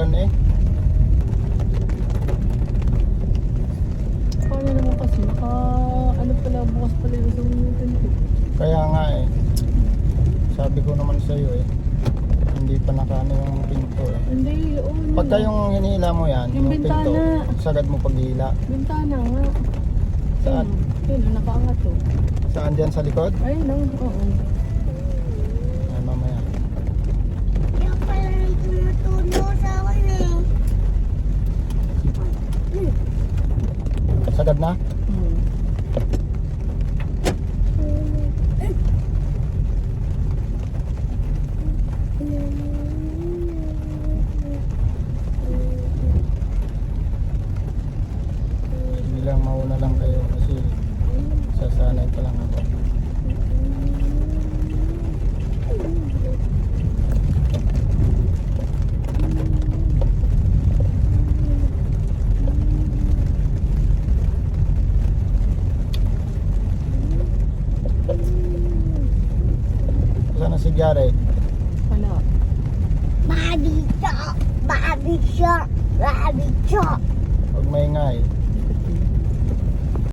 umuulan eh. Paano naman kasi ano pala, bukas pala yung sumutin ko. Kaya nga eh. Sabi ko naman sa iyo eh. Hindi pa nakaano yung pinto eh. Hindi, yun. Pagka yung hinihila mo yan, Yung pinto, bintana. sagad mo paghihila. Bintana nga. Saan? Yun, nakaangat to. Saan dyan sa likod? Ayun lang, oo. Ay, mamaya. Kaya pala nang tumutulo sa akin eh. Sagad na? Hmm. Sige lang, mauna lang kayo kasi sasanay pa lang ako. Saan na si Jared? Wala. Babi siya! Babi siya! Babi siya! Huwag maingay.